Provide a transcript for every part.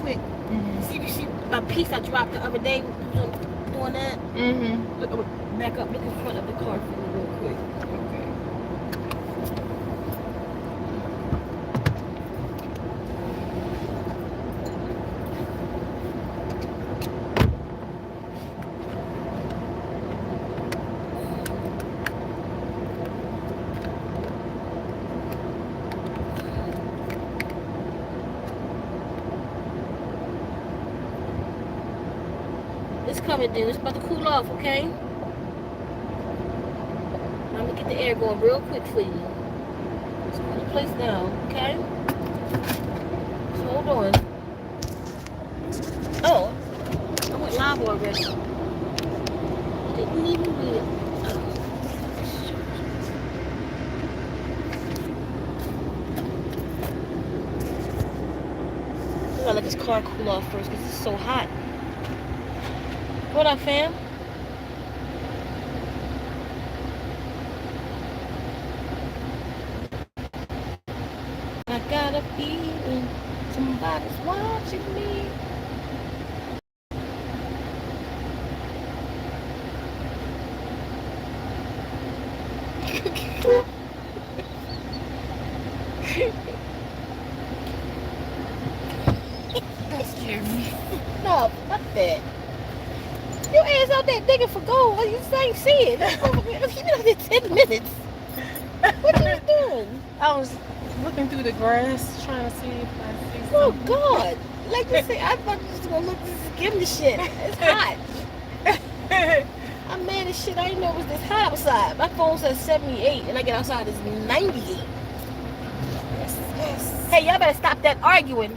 quick. See my piece I dropped the other day doing that? Look, back up, look in front of the car for me real quick. Okay. It's coming, dude. It's about to cool off, okay? I'm gonna get the air going real quick for you. Just put the place down, okay? So hold on. Oh, I went live already. Didn't even read it. I gotta let this car cool off first because it's so hot. What up, fam? I got a feeling somebody's watching me. That scared me. No, fuck that. Your ass out there digging for gold. What you ain't see it? You been out there 10 minutes. What you was doing? I was looking through the grass trying to see if I see Oh something. God! Like you say, I thought you was gonna look. Just give me shit. It's hot. I'm mad as shit. I didn't know it was this hot outside. My phone says 78, and I get outside it's 98. Yes. Hey, y'all better stop that arguing.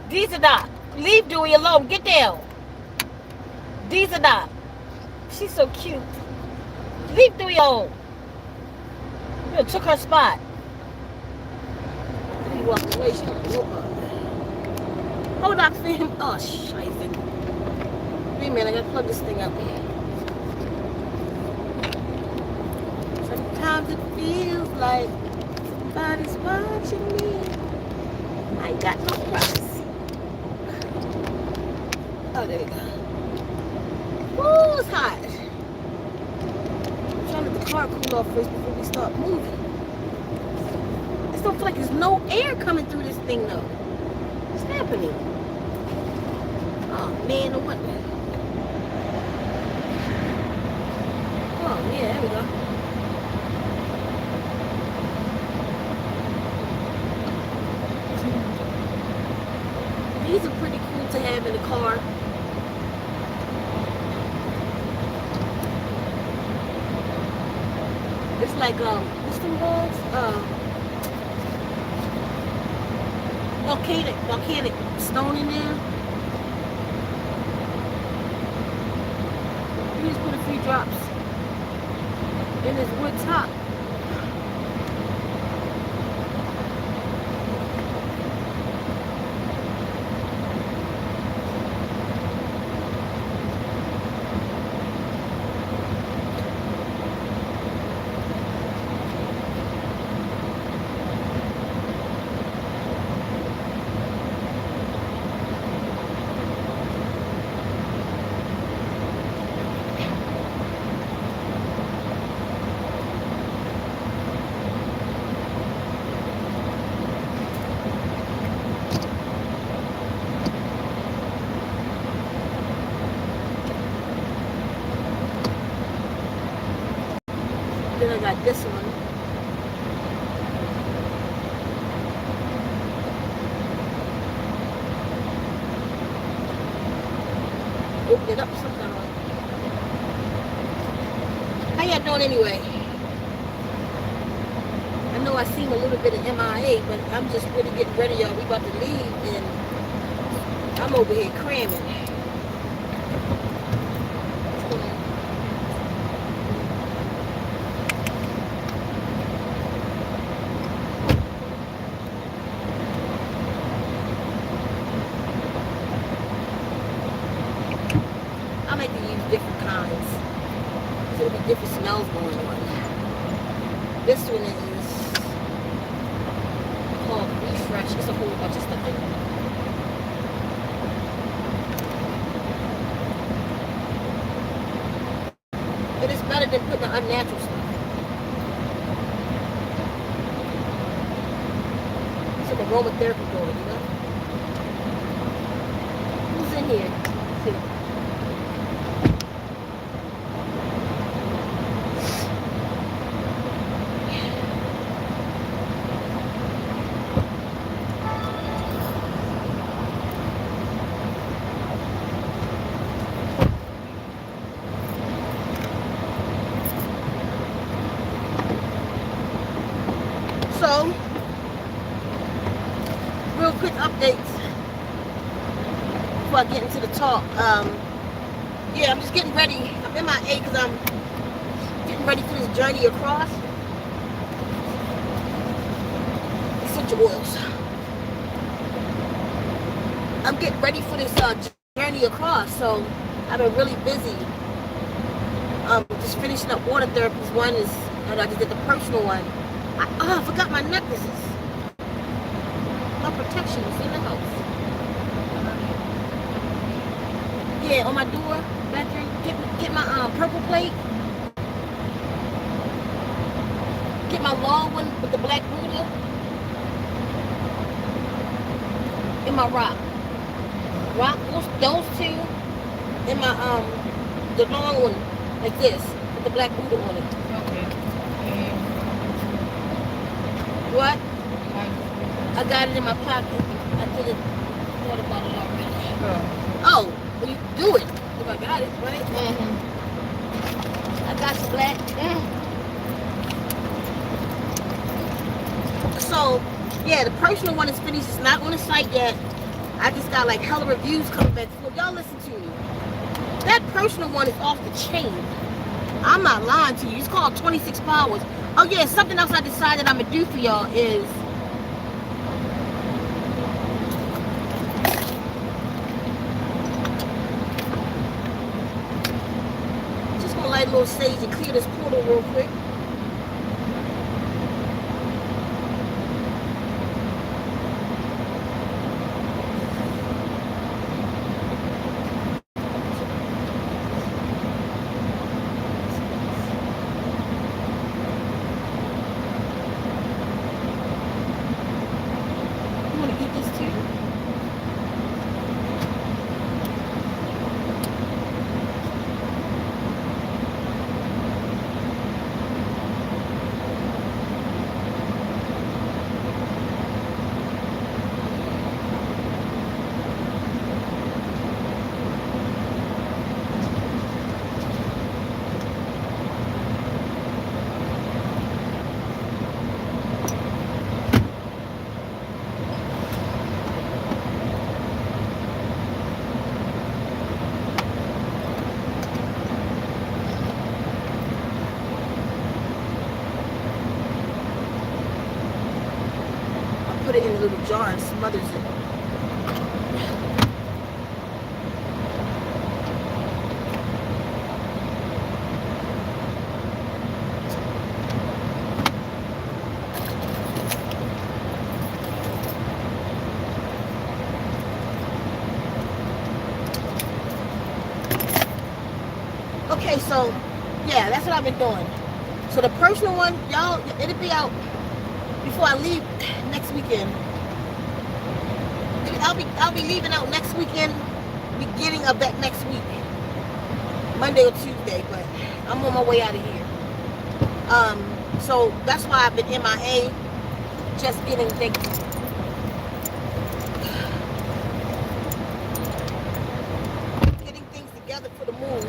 These are not. Leave Dewey alone. Get down. These are not. She's so cute. Leave Dewey alone. You took her spot. Let me walk away. She don't know her. Hold on, fam. Oh, shit. Wait a minute. I gotta plug this thing up. Sometimes it feels like somebody's watching me. I ain't got no privacy. Oh, there we go. Ooh, it's hot. I'm trying to let the car cool off first before we start moving. I still feel like there's no air coming through this thing though. What's happening? Oh man, what? Oh yeah, there we go. These are pretty cool to have in the car. It's like what's them balls? Volcanic stone in there. You just put a few drops in this wood top. Then I got this one. Open it up some kind of way. How y'all doing anyway? I know I seem a little bit of MIA, but I'm just really getting ready, y'all. We about to leave, and I'm over here cramming. I like to use different kinds. So there'll be different smells going on. This one is called Refresh. It's a whole bunch of stuff in it. rather than putting the unnatural stuff. Some aromatherapy going, you know? Who's in here? Let's see. So, real quick updates before I get into the talk. Yeah, I'm just getting ready. I'm in my A because I'm getting ready for this journey across. Essential oils. I'm getting ready for this journey across, so I've been really busy. Just finishing up water therapies. One is, and I just did the personal one. I forgot my necklaces. My protection is in the house. Yeah, on my door, bathroom. Get my purple plate. Get my long one with the black Buddha. And my rock. Those two. And my the long one, like this, with the black Buddha on it. Okay. What? I got it in my pocket. I did it. Thought about it already. Oh, well, you do it. If I got it, right? I got you, black. So, yeah, the personal one is finished. It's not on the site yet. I just got like hella reviews coming back. Look, y'all listen to me. That personal one is off the chain. I'm not lying to you. It's called 26 Powers. Oh yeah, something else I decided I'm gonna do for y'all is just gonna light a little sage and clear this portal real quick. Put it in a little jar and smothers it. Okay, so yeah, that's what I've been doing. So the personal one, y'all, it'll be out before I leave next weekend. I'll be leaving out next weekend, beginning of that next week, Monday or Tuesday. But I'm on my way out of here. So that's why I've been MIA, just getting things together for the move,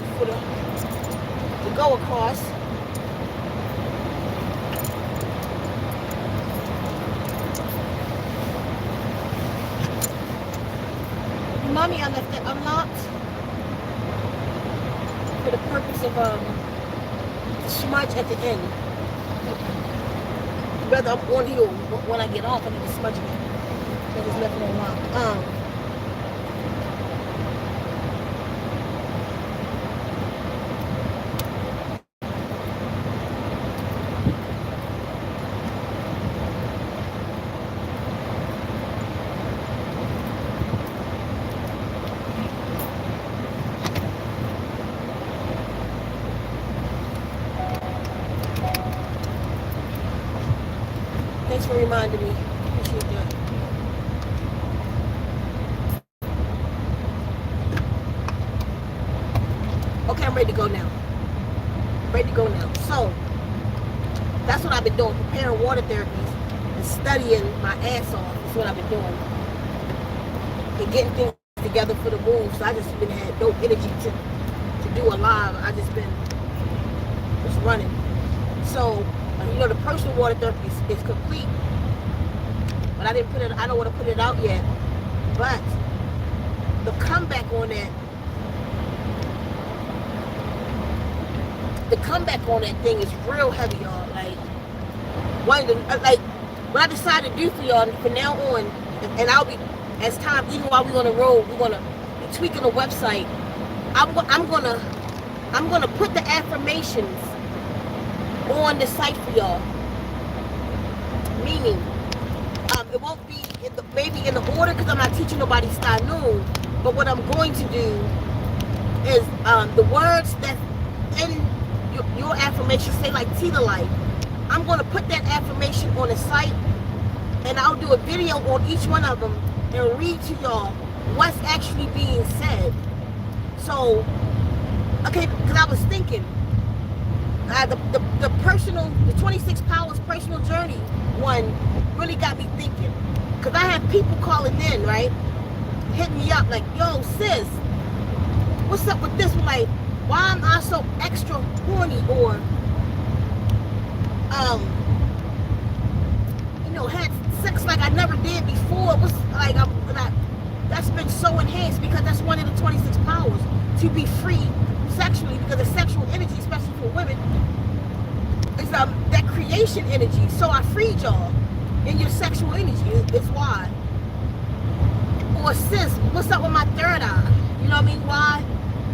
to go across. Mommy, I left it unlocked for the purpose of the smudge at the end. Whether I'm on here or when I get off, I need to smudge it. I just left it unlocked. for reminding me. Appreciate that. Okay, I'm ready to go now. So, that's what I've been doing, preparing water therapies and studying my ass off. That's what I've been doing. And getting things together for the move. So I just been had no energy to do a live. I just been just running. So, the personal water therapy is complete. But I don't want to put it out yet. But the comeback on that thing is real heavy, y'all. Like what I decided to do for y'all from now on, and I'll be, as time, even while we're on the road, we're gonna be tweaking the website. I'm gonna put the affirmations on the site for y'all. Meaning, it won't be maybe in the order, because I'm not teaching nobody style noon. But what I'm going to do is the words that in your affirmation, say like Tita Life. I'm going to put that affirmation on the site, and I'll do a video on each one of them and read to y'all what's actually being said. So, okay, because I was thinking, the 26 Powers personal journey one really got me thinking. Because I have people calling in, right? Hitting me up like, yo, sis, what's up with this? Like, why am I so extra horny? Or, had sex like I never did before. What's like, that's been so enhanced, because that's one of the 26 powers, to be free sexually, because the sexual energy, especially for women, is that creation energy. So I freed y'all in your sexual energy. It's why. Or sis, what's up with my third eye? You know what I mean? Why?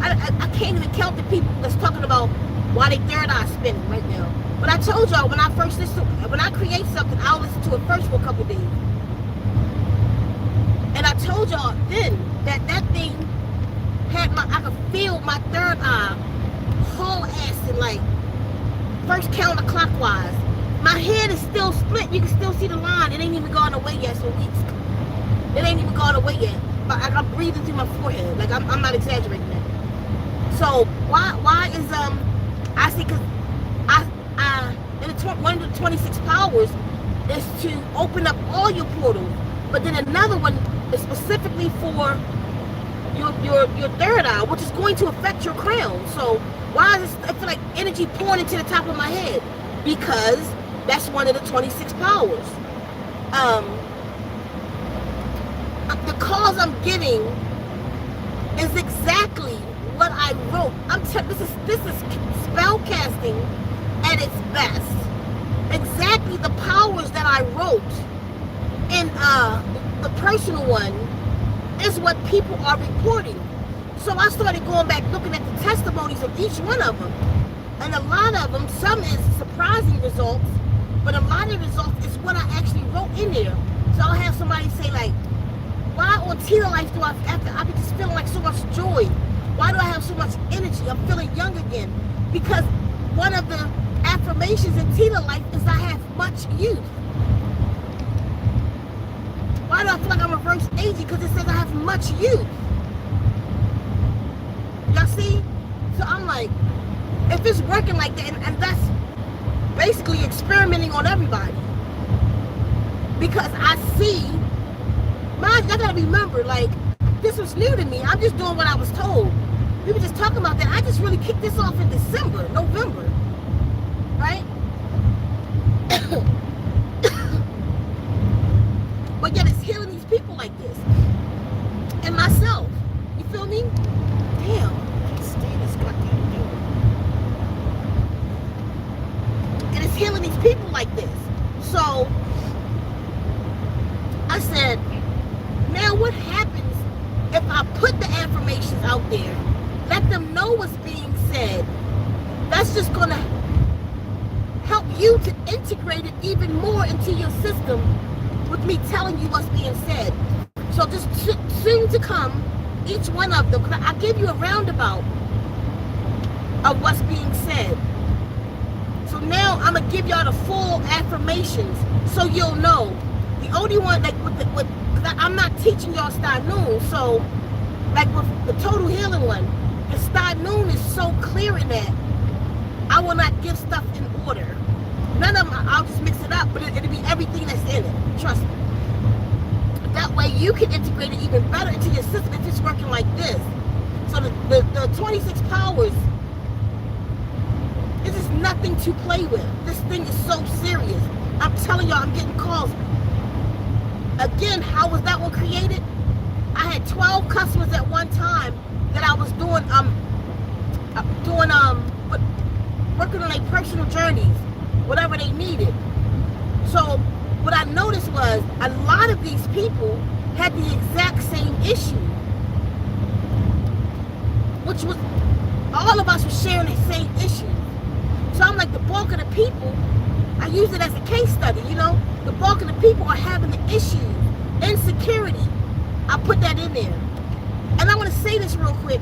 I can't even count the people that's talking about why they third eye spinning right now. But I told y'all, when I create something, I'll listen to it first for a couple days. And I told y'all then that thing had I could feel my third eye whole ass in like first counterclockwise. My head is still split. You can still see the line. It ain't even gone away yet. So it ain't even gone away yet. But I'm breathing through my forehead. Like I'm not exaggerating that. So why is I see, because one of the 26 powers is to open up all your portals, but then another one is specifically for your third eye, which is going to affect your crown. So why is this, I feel like energy pouring into the top of my head? Because that's one of the 26 powers. The cause I'm getting is exactly what I wrote. This is spell casting at its best. Exactly the powers that I wrote in the personal one is what people are reporting. So I started going back looking at the testimonies of each one of them. And a lot of them, some is surprising results, but a lot of the results is what I actually wrote in there. So I'll have somebody say like, why on Tita Life do I be just feeling like so much joy? Why do I have so much energy? I'm feeling young again. Because one of the affirmations in Tita Life is I have much youth. Why do I feel like I'm reverse aging? Because it says I have much youth. Y'all see? So I'm like, if it's working like that, and that's basically experimenting on everybody. Because I see, y'all gotta remember, like, this was new to me. I'm just doing what I was told. We were just talking about that. I just really kicked this off in November, right? But yet it's healing these people like this. And myself. You feel me? Damn, I can't stand this goddamn thing. And it's healing these people like this. So I said, now what happens if I put the affirmations out there, let them know what's being said? That's just going to help you to integrate it even more into your system with me telling you what's being said. So just soon to come, each one of them, I give you a roundabout of what's being said. So now I'm going to give y'all the full affirmations So you'll know. The only one, like, I'm not teaching y'all Star Noon, so, like, with the Total Healing one, the Star Noon is so clear in that I will not give stuff in order. None of them, I'll just mix it up, but it'll be everything that's in it. Trust me. That way you can integrate it even better into your system if it's working like this. So the 26 powers, this is nothing to play with. This thing is so serious. I'm telling y'all, I'm getting calls. Again, how was that one created? I had 12 customers at one time that I was working on their personal journeys, whatever they needed. So what I noticed was a lot of these people had the exact same issue, which was all of us were sharing the same issue. So I'm like, the bulk of the people, I use it as a case study, you know, the bulk of the people are having the issue, insecurity. I put that in there. And I want to say this real quick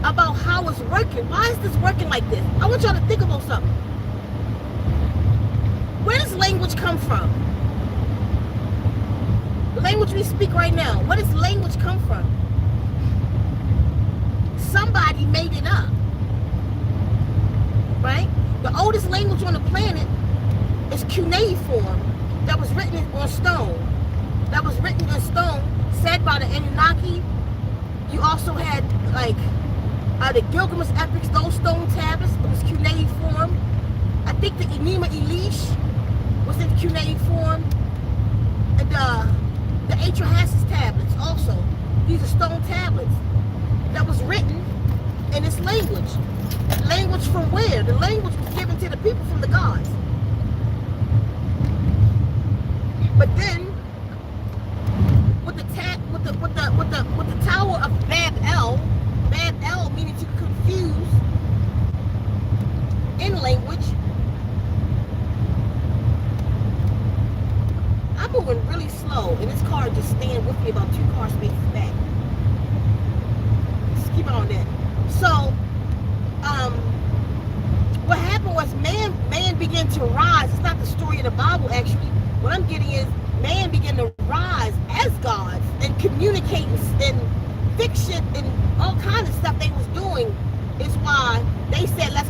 about how it's working. Why is this working like this? I want y'all to think about something. Where does language come from? The language we speak right now, where does language come from? Somebody made it up, right? The oldest language on the planet is cuneiform, that was written on stone. That was written in stone, said by the Anunnaki. You also had, like, the Gilgamesh epics, those stone tablets, it was cuneiform. I think the Enuma Elish was in cuneiform. And the Atrahasis tablets also. These are stone tablets that was written in this language. Language from where? The language was given to the people from the gods. But then, with the Tower of Bab-El meaning to confuse in language. I'm moving really slow, and this car just staying with me about 2 car spaces back. Just keep on that. So, what happened was man began to rise. It's not the story of the Bible, actually. What I'm getting is man began to rise as gods and communicate in fiction and all kinds of stuff they was doing. Is why they said let's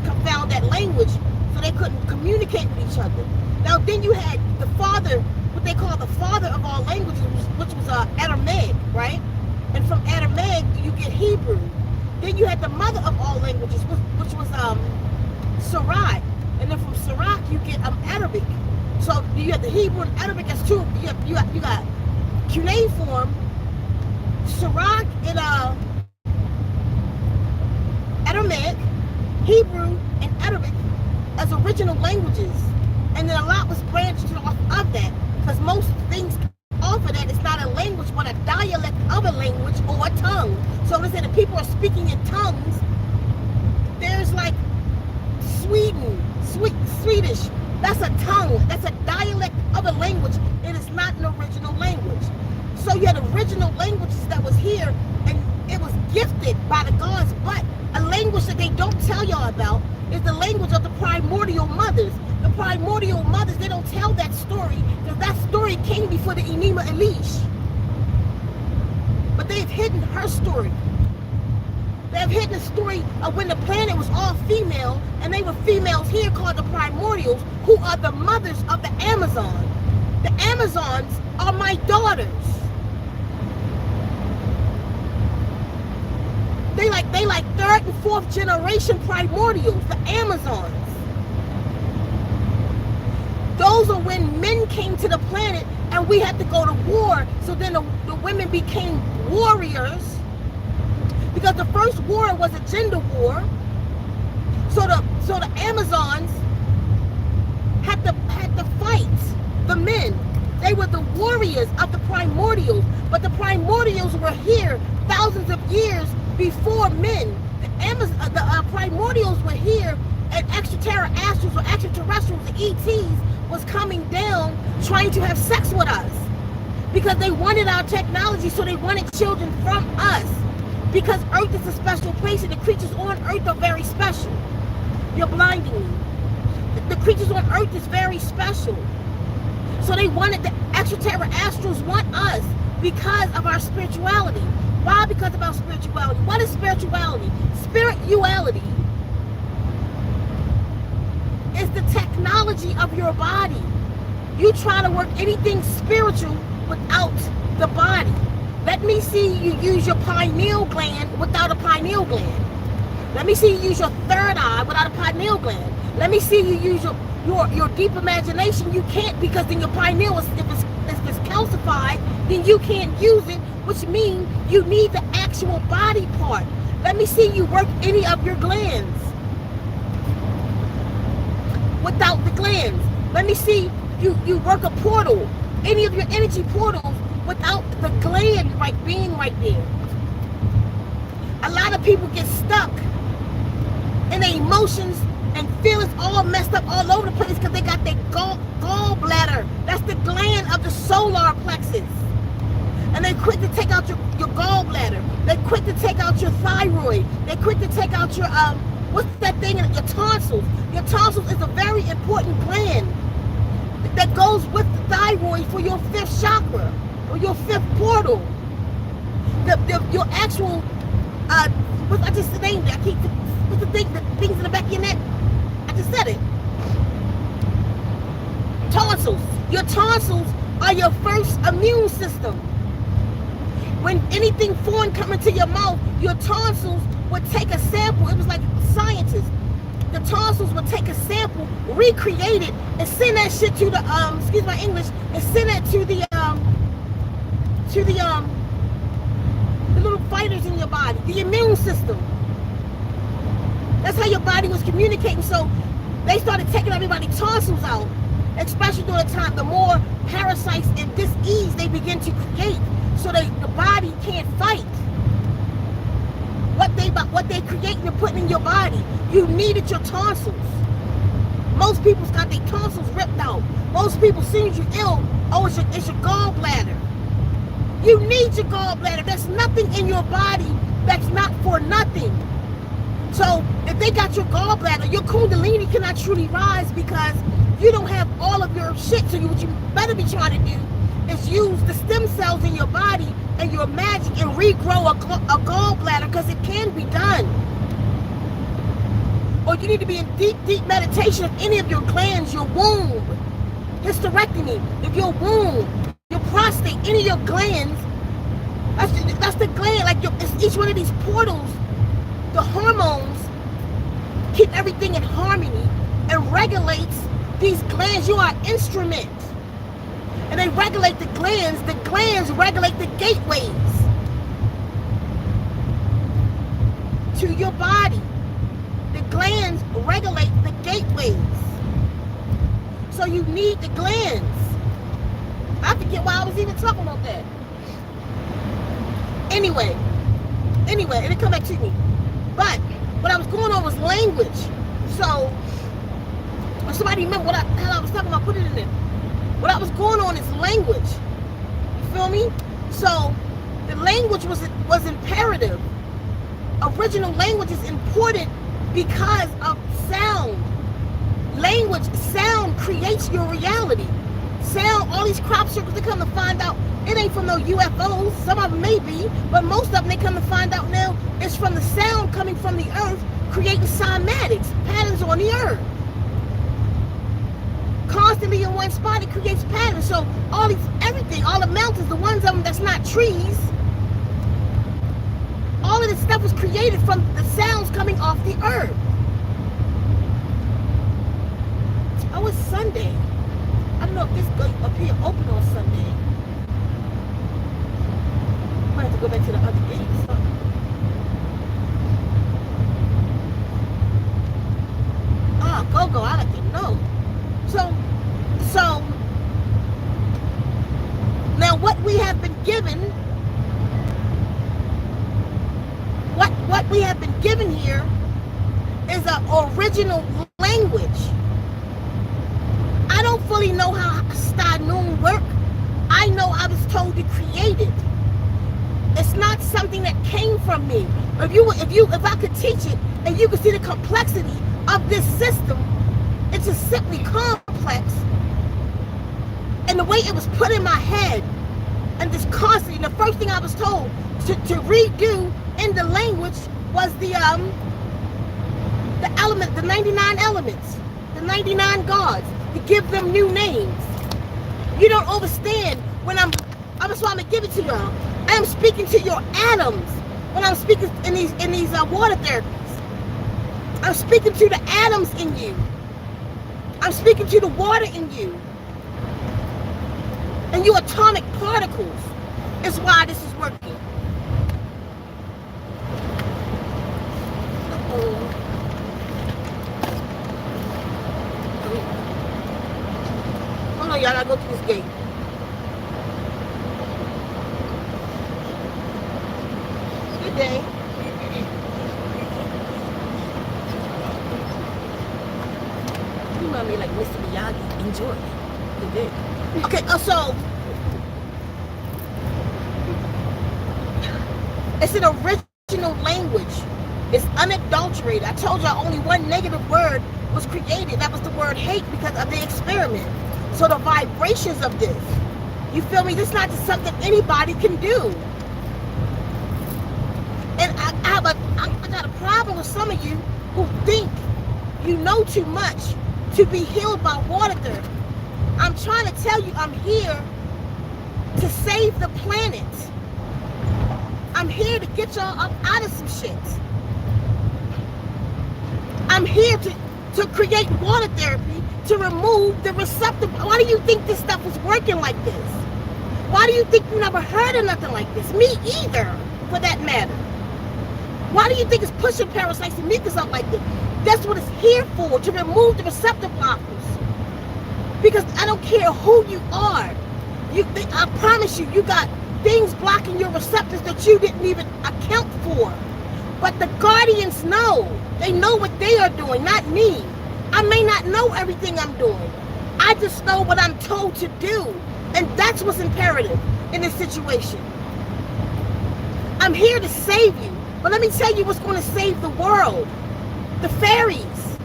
confound that language, so they couldn't communicate with each other. Now then you had the father, what they call the father of all languages, which was Aramaic, right? And from Aramaic you get Hebrew. Then you had the mother of all languages, which was Syriac, and then from Syriac you get Arabic. So you have the Hebrew and Arabic as two. You got cuneiform, Syriac, and Aramaic, Hebrew, and Arabic as original languages, and then a lot was branched off of that, because most things off of that is not a language but a dialect of a language or a tongue. So let's say the people are speaking in tongues. There's like Swedish. That's a tongue. That's a dialect of a language. It is not an original language. So you had original languages that was here, and it was gifted by the gods. But a language that they don't tell y'all about is the language of the primordial mothers. The primordial mothers, they don't tell that story, because that story came before the Enuma Elish. But they've hidden her story. They've hidden the story of when the planet was all female, and they were females here called the Primordials, who are the mothers of the Amazon. The Amazons are my daughters. They like 3rd and 4th generation Primordials, the Amazons. Those are when men came to the planet and we had to go to war. So then the women became warriors, because the first war was a gender war. So the Amazons had to fight the men. They were the warriors of the Primordials, but the Primordials were here thousands of years before men. The Primordials were here, and extraterrestrials or extraterrestrials, the ETs, was coming down trying to have sex with us, because they wanted our technology, so they wanted children from us, because Earth is a special place and the creatures on Earth are very special. You're blinding me. The creatures on Earth is very special. So they wanted, the extraterrestrials want us because of our spirituality. Why? Because of our spirituality. What is spirituality? Spirituality is the technology of your body. You try to work anything spiritual without the body. Let me see you use your pineal gland without a pineal gland. Let me see you use your third eye without a pineal gland. Let me see you use your deep imagination. You can't, because then your pineal, if it's calcified, then you can't use it, which means you need the actual body part. Let me see you work any of your glands without the glands. Let me see you work a portal, any of your energy portals, without the gland being right there. A lot of people get stuck in their emotions and feelings all messed up all over the place because they got their gallbladder. That's the gland of the solar plexus. And they're quick to take out your gallbladder. They're quick to take out your thyroid. They're quick to take out your, what's that thing, your tonsils. Your tonsils is a very important gland that goes with the thyroid for your fifth chakra, or your fifth portal. Your actual, I just named it. What's the things in the back of your neck? I just said it. Tonsils. Your tonsils are your first immune system. When anything foreign come into your mouth, your tonsils would take a sample. It was like scientists. The tonsils would take a sample, recreate it, and send that shit to the excuse my English, and send that to the little fighters in your body, the immune system. That's how your body was communicating. So they started taking everybody's tonsils out, especially during the time, the more parasites and dis-ease they begin to create, so the body can't fight what they create and putting in your body. You needed your tonsils. Most people's got their tonsils ripped out. Most people, as soon as you're ill, it's your gallbladder. You need your gallbladder. There's nothing in your body that's not for nothing. So if they got your gallbladder, your kundalini cannot truly rise because you don't have all of your shit. So what you better be trying to do is use the stem cells in your body and your magic and regrow a gallbladder, because it can be done. Or you need to be in deep meditation of any of your glands, your womb, hysterectomy, if your womb, your prostate, any of your glands, that's the gland, like each one of these portals, the hormones keep everything in harmony and regulates these glands. You are an instrument. And they regulate the glands regulate the gateways to your body. The glands regulate the gateways. So you need the glands. I forget why I was even talking about that. Anyway, it'll come back to me. But what I was going on was language. So, if somebody remember what I was talking about, put it in there. What I was going on is language. You feel me? So the language was imperative. Original language is important because of sound. Sound creates your reality. Sound, all these crop circles, they come to find out it ain't from no UFOs. Some of them may be, but most of them they come to find out now it's from the sound coming from the earth, creating cymatics, patterns on the earth. Constantly in one spot, it creates patterns. So everything, all the mountains, the ones of them that's not trees, all of this stuff was created from the sounds coming off the earth. Oh, it's Sunday. I don't know if this goes up here open on Sunday. Might have to go back to the other gate. Go, I like to know. So now what we have been given, what we have been given here is an original language. I don't fully know how Stanoon work. I know I was told to create it. It's not something that came from me. If I could teach it and you could see the complexity of this system, it's just simply complex. And the way it was put in my head, and this constantly, the first thing I was told to redo in the language was the element, the 99 elements, the 99 gods, to give them new names. You don't understand when that's why I'm gonna give it to y'all. I am speaking to your atoms when I'm speaking in these water therapies. I'm speaking to the atoms in you. I'm speaking to the water in you. And your atomic particles is why this is working. Hold on, y'all, I gotta go through this gate. Good day. You know me like Mr. Miyagi. Enjoy. Good day. Okay, so it's an original language. It's unadulterated. I told y'all only one negative word was created. That was the word hate because of the experiment. So the vibrations of this, you feel me? This is not just something anybody can do. And I got a problem with some of you who think you know too much to be healed by water therapy. I'm trying to tell you, I'm here to save the planet. I'm here to get y'all up out of some shit. I'm here to create water therapy to remove the receptor. Why do you think this stuff was working like this? Why do you think you never heard of nothing like this? Me either, for that matter. Why do you think it's pushing parasites and mucus up like this? That's what it's here for, to remove the receptor blockers. Because I don't care who you are. I promise you, you got things blocking your receptors that you didn't even account for. But the guardians know. They know what they are doing, not me. I may not know everything I'm doing. I just know what I'm told to do. And that's what's imperative in this situation. I'm here to save you. But let me tell you what's going to save the world. The fairies.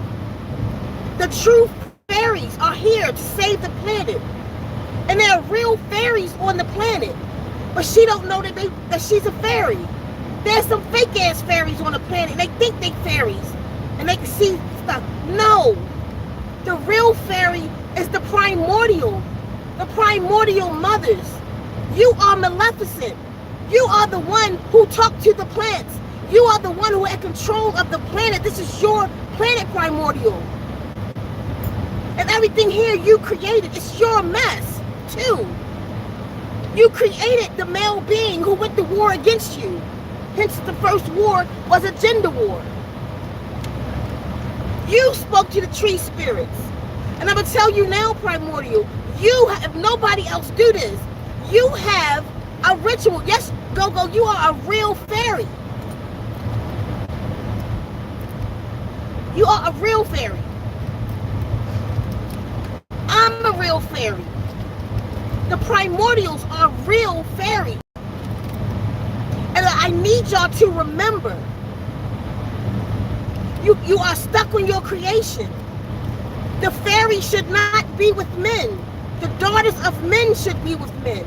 The true fairies are here to save the planet. And there are real fairies on the planet. But she don't know that she's a fairy. There's some fake ass fairies on the planet. They think they fairies. And they can see stuff. No. The real fairy is the primordial. The primordial mothers. You are maleficent. You are the one who talked to the plants. You are the one who had control of the planet. This is your planet, primordial. And everything here you created. It's your mess, too. You created the male being who went to war against you. Hence, the first war was a gender war. You spoke to the tree spirits. And I'm going to tell you now, primordial, you have, if nobody else do this, you have a ritual. Yes, Go-Go, you are a real fairy. You are a real fairy. I'm a real fairy. The primordials are real fairies. And I need y'all to remember, you are stuck on your creation. The fairies should not be with men. The daughters of men should be with men.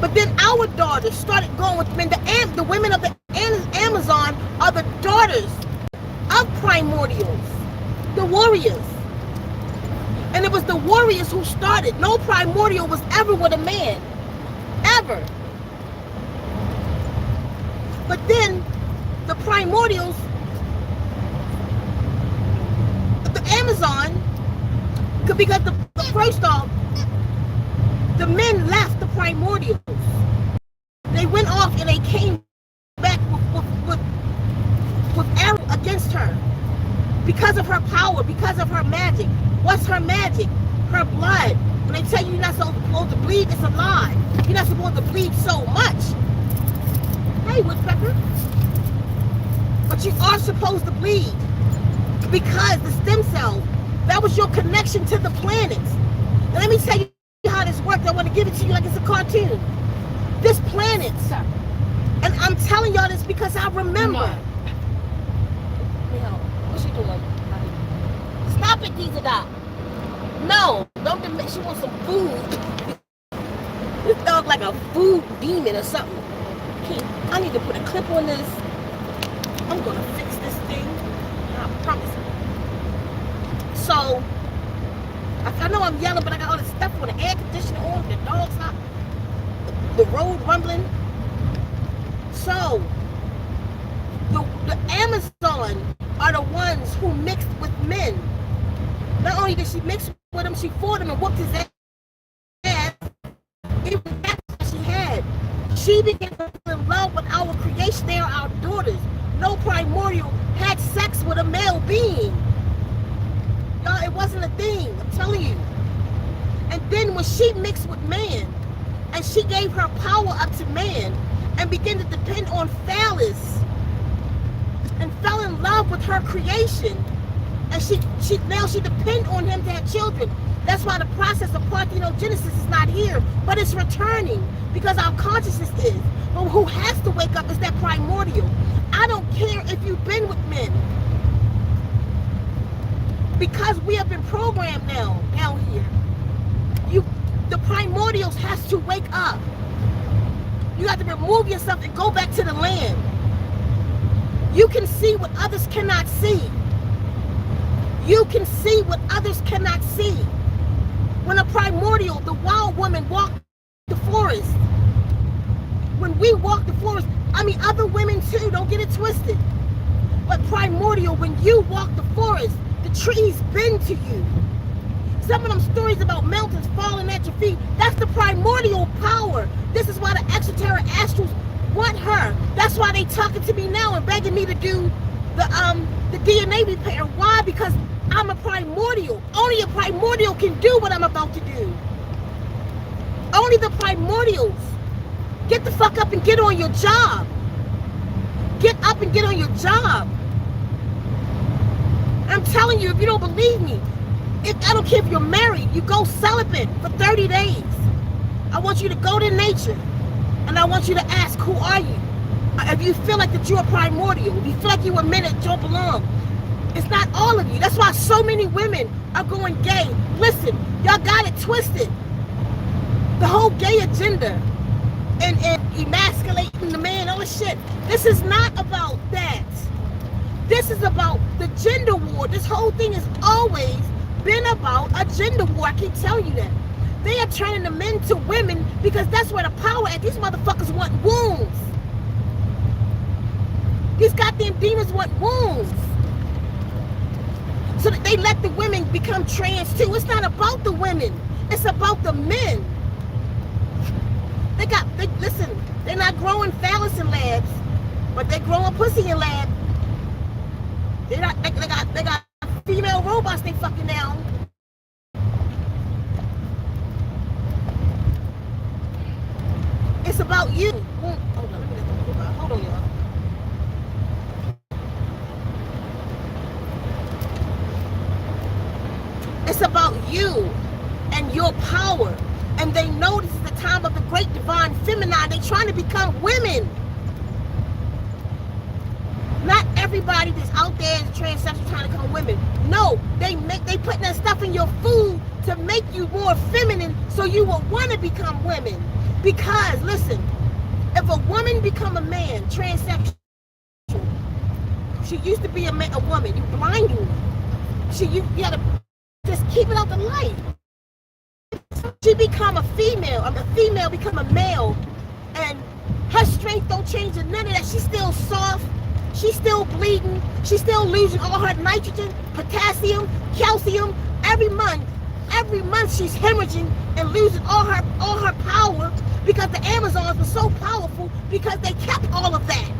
But then our daughters started going with men. The women of the Amazon are the daughters of primordials, the warriors. And it was the warriors who started. No primordial was ever with a man. Ever. But then the primordials, the Amazon, because first off, the men left the primordials. They went off and they came back with arrow against her. Because of her power, because of her magic. What's her magic? Her blood. When they tell you you're not supposed to bleed, it's a lie. You're not supposed to bleed so much. Hey, Woodpecker. But you are supposed to bleed. Because the stem cells, that was your connection to the planets. Now let me tell you how this works. I want to give it to you like it's a cartoon. This planet, and I'm telling y'all this because I remember. No. What's she doing? Stop it, Dizada. No, don't. She wants some food. This dog like a food demon or something. Okay, I need to put a clip on this. I'm gonna fix this thing. I promise. So, I know I'm yelling, but I got all this stuff with the air conditioner on, the dog's hot, the road rumbling. So, the Amazon are the ones who mixed with men. Not only did she mix with him, she fought him and whooped his ass. Even after she had. She began to fall in love with our creation. They are our daughters. No primordial had sex with a male being. Y'all, it wasn't a thing. I'm telling you. And then when she mixed with man, and she gave her power up to man, and began to depend on phallus, and fell in love with her creation, and she now depends on him to have children. That's why the process of parthenogenesis is not here, but it's returning because our consciousness is. But who has to wake up is that primordial. I don't care if you've been with men, because we have been programmed now down here. The primordials has to wake up. You have to remove yourself and go back to the land. You can see what others cannot see. You can see what others cannot see. When a primordial, the wild woman, walked the forest, when we walk the forest, I mean other women too, don't get it twisted. But primordial, when you walk the forest, the trees bend to you. Some of them stories about mountains falling at your feet, that's the primordial power. This is why the extraterrestrials want her. That's why they talking to me now and begging me to do the DNA repair. Why? Because I'm a primordial. Only a primordial can do what I'm about to do. Only the primordials. Get the fuck up and get on your job. Get up and get on your job. I'm telling you, if you don't believe me, I don't care if you're married, you go celibate for 30 days. I want you to go to nature, and I want you to ask, who are you? If you feel like that you're a primordial, if you feel like you're a man that don't belong, it's not all of you. That's why so many women are going gay. Listen, y'all got it twisted. The whole gay agenda and emasculating the man, all this shit. This is not about that. This is about the gender war. This whole thing has always been about a gender war. I keep telling you that. They are turning the men to women because that's where the power at. These motherfuckers want wounds. These goddamn demons want wounds. So that they let the women become trans too. It's not about the women. It's about the men. Listen, they're not growing phallus in labs, but they're growing pussy in labs. They got female robots they fucking now. It's about you. Hold on, let me get the robot. Hold on, y'all. It's about you and your power. And they know this is the time of the great divine feminine. They're trying to become women. Not everybody that's out there is transsexual trying to become women. No, they putting that stuff in your food to make you more feminine so you will want to become women. Because, listen, if a woman become a man, transsexual, she used to be a woman, you blinding me. You gotta just keep it out the light. She become a female, the female become a male, and her strength don't change or none of that. She's still soft, she's still bleeding, she's still losing all her nitrogen, potassium, calcium. Every month she's hemorrhaging and losing all her power because the Amazons were so powerful because they kept all of that.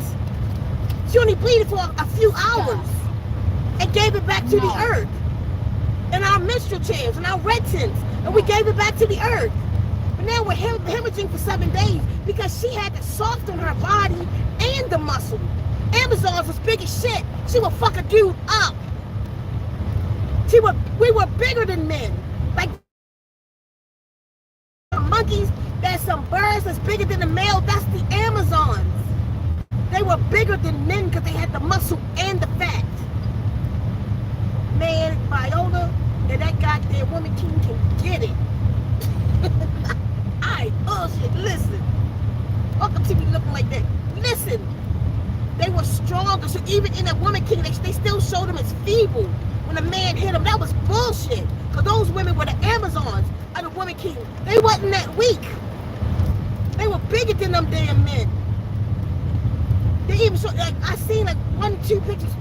She only bleeded for a few hours and gave it back to the earth. And our menstrual chairs and our red tints, and we gave it back to the earth. But now we're hemorrhaging for 7 days because she had the soft on her body and the muscle. Amazons was big as shit. She would fuck a dude up. We were bigger than men. Like monkeys, there's some birds that's bigger than the male. That's the Amazons. They were bigger than men because they had the muscle and the fat. Man, Viola and that goddamn woman king can get it. I They were stronger. So even in that woman king, they still showed them as feeble. When a man hit them, that was bullshit. Because those women were the Amazons of the woman king. They wasn't that weak. They were bigger than them damn men. They even showed, like, I seen like 1 or 2 pictures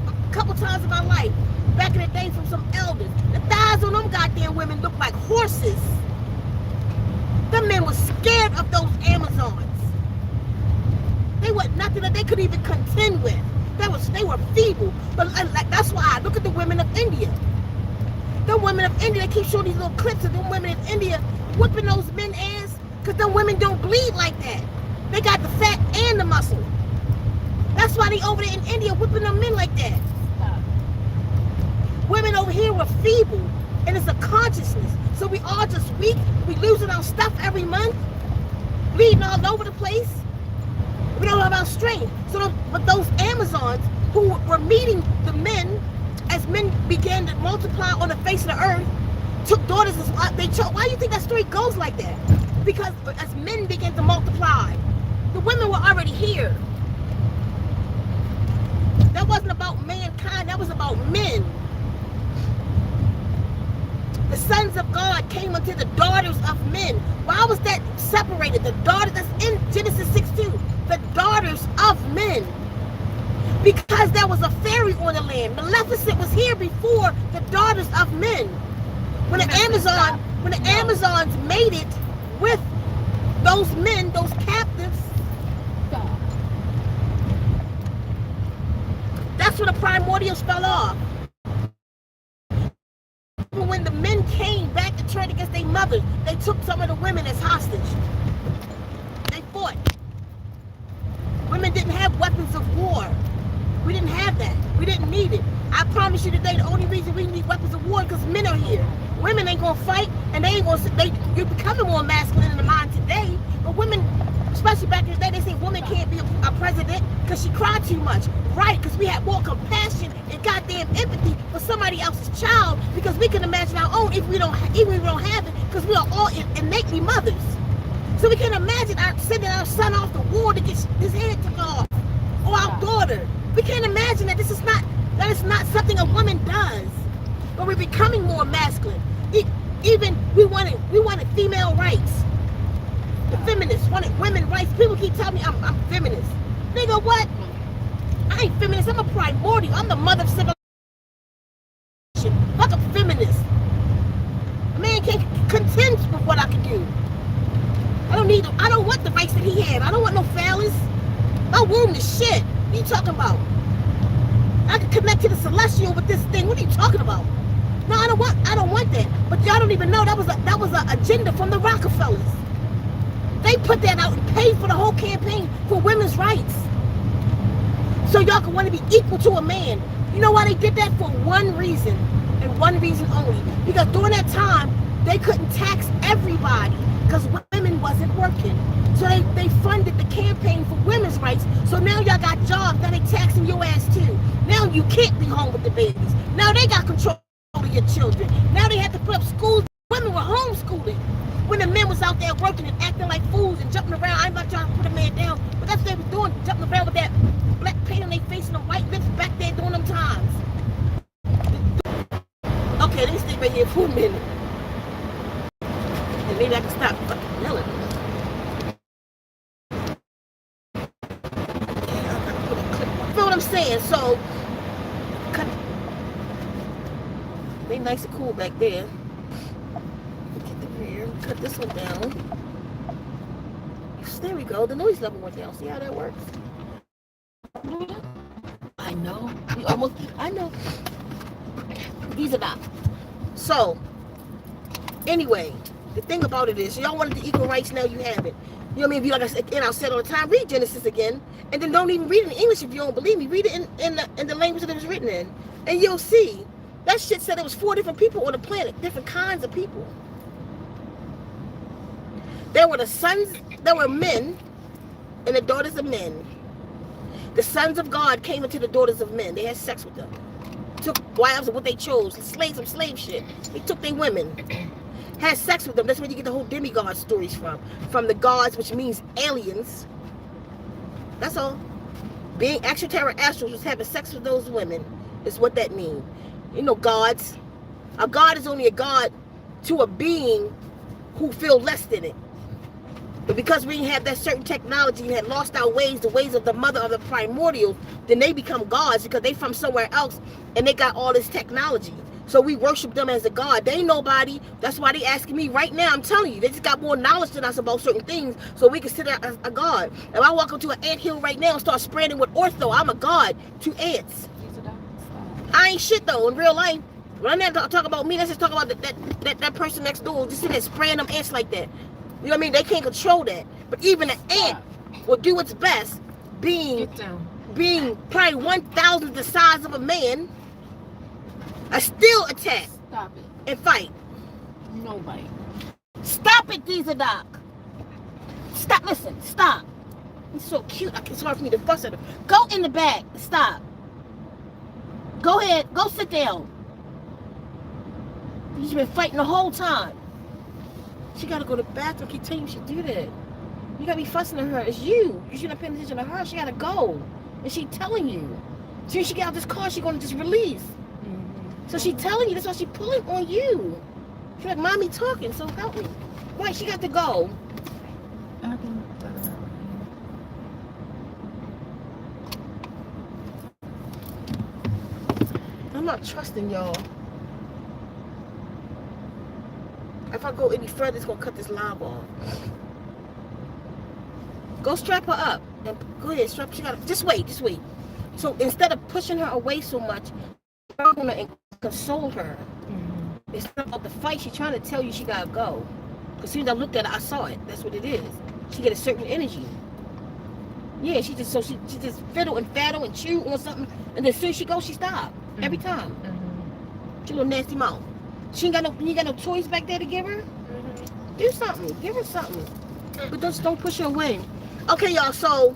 a couple times in my life back in the day from some elders. The thighs on them goddamn women looked like horses. Them men were scared of those Amazons. They were nothing that they could even contend with. They were feeble. But like, that's why I look at the women of India. The women of India, they keep showing these little clips of them women in India whipping those men ass, because them women don't bleed like that. They got the fat and the muscle. That's why they over there in India whipping them men like that. Women over here were feeble, and it's a consciousness. So we all just weak. We losing our stuff every month, bleeding all over the place. We don't have our strength. But those Amazons who were meeting the men as men began to multiply on the face of the earth, took daughters as they chose. Why do you think that story goes like that? Because as men began to multiply, the women were already here. That wasn't about mankind, that was about men. The sons of God came unto the daughters of men. Why was that separated? The daughters, that's in Genesis 6:2. The daughters of men. Because there was a fairy on the land. Maleficent was here before the daughters of men. When the Amazons mated with those men, those captives, that's when the primordials fell off. When the men came back to turn against their mothers, they took some of the women as hostage. They fought. Women didn't have weapons of war. We didn't have that. We didn't need it. I promise you today, the only reason we need weapons of war is because men are here. Women ain't gonna fight, and they ain't gonna. You're becoming more masculine in the mind today. But women, especially back in the day, they say women can't be a president because she cried too much. Right? Because we have more compassion and goddamn empathy for somebody else's child, because we can imagine our own even if we don't have it, because we are all innately mothers. So we can imagine sending our son off to war to get his head took off, or our daughter. We can't imagine that that is not something a woman does. But we're becoming more masculine. Even we wanted female rights. The feminists wanted women rights. People keep telling me I'm feminist. Nigga, what? I ain't feminist. I'm a primordial. I'm the mother of civilization. Fuck a feminist. A man can't contend with what I can do. I don't want the rights that he had. I don't want no phallus. My womb is shit. What are you talking about? I can connect to the celestial with this thing. What are you talking about? No, I don't want that. But y'all don't even know that was an agenda from the Rockefellers. They put that out and paid for the whole campaign for women's rights. So y'all can want to be equal to a man. You know why they did that? For one reason, and one reason only. Because during that time, they couldn't tax everybody because women wasn't working. So they funded the campaign for women's rights. So now y'all got jobs, now they taxing your ass too. Now you can't be home with the babies. Now they got control of your children. Now they have to put up schools. Women were homeschooling. When the men was out there working and acting like fools and jumping around. I'm not trying to put a man down, but that's what they was doing, jumping around with that black paint on their face and the white lips back there during them times. Okay, let me stay right here for a minute. And maybe I can stop fucking yelling. You know what I'm saying? So, they nice and cool back there. Get the rear, cut this one down. There we go. The noise level went down. See how that works? I know. I know. These are not. So, anyway, the thing about it is, y'all wanted the equal rights, now you have it. You know what I mean? If you, like I said, and I'll say it all the time, read Genesis again, and then don't even read it in English if you don't believe me. Read it in the language that it was written in, and you'll see. That shit said there was 4 different people on the planet, different kinds of people. There were the sons, there were men, and the daughters of men. The sons of God came into the daughters of men. They had sex with them. Took wives of what they chose. Slaves of slave shit. They took their women. Had sex with them. That's where you get the whole demigod stories from. From the gods, which means aliens. That's all. Being extraterrestrials was having sex with those women is what that means. You know, gods. A god is only a god to a being who feel less than it. But because we have that certain technology and had lost our ways, the ways of the mother of the primordials, then they become gods because they from somewhere else and they got all this technology. So we worship them as a god. They ain't nobody. That's why they asking me right now. I'm telling you, they just got more knowledge than us about certain things, so we consider as a god. If I walk into an anthill right now and start spreading with ortho, I'm a god to ants. I ain't shit though in real life. When I'm not talking about me, let's just talk about that person next door just sitting there spraying them ants like that. You know what I mean? They can't control that. But even an ant will do its best, being probably 1,000th the size of a man. I still attack. Stop it. And fight. Nobody. Stop it, Deezer Doc. Stop. Listen. Stop. It's so cute. It's hard for me to fuss at her. Go in the back. Stop. Go ahead. Go sit down. She's been fighting the whole time. She gotta go to the bathroom. Keep telling you she do that. You gotta be fussing at her. It's you. You shouldn't pay attention to her. She gotta go. And she telling you. As soon as she get out this car, she gonna just release. So she telling you. That's why she pulling on you. She's like, mommy talking, so help me. Right, she got to go. I'm not trusting y'all. If I go any further, it's gonna cut this live off. Go strap her up. And go ahead, strap. She gotta just wait. So instead of pushing her away so much, I'm gonna console her. It's not about the fight. She's trying to tell you she gotta go. Because as soon as I looked at her, I saw it. That's what it is. She get a certain energy. Yeah, she just fiddle and faddle and chew on something, and then as soon as she goes, she stop every time. She little nasty mouth. She ain't got no. You got no toys back there to give her. Do something. Give her something. But don't push her away. Okay, y'all. So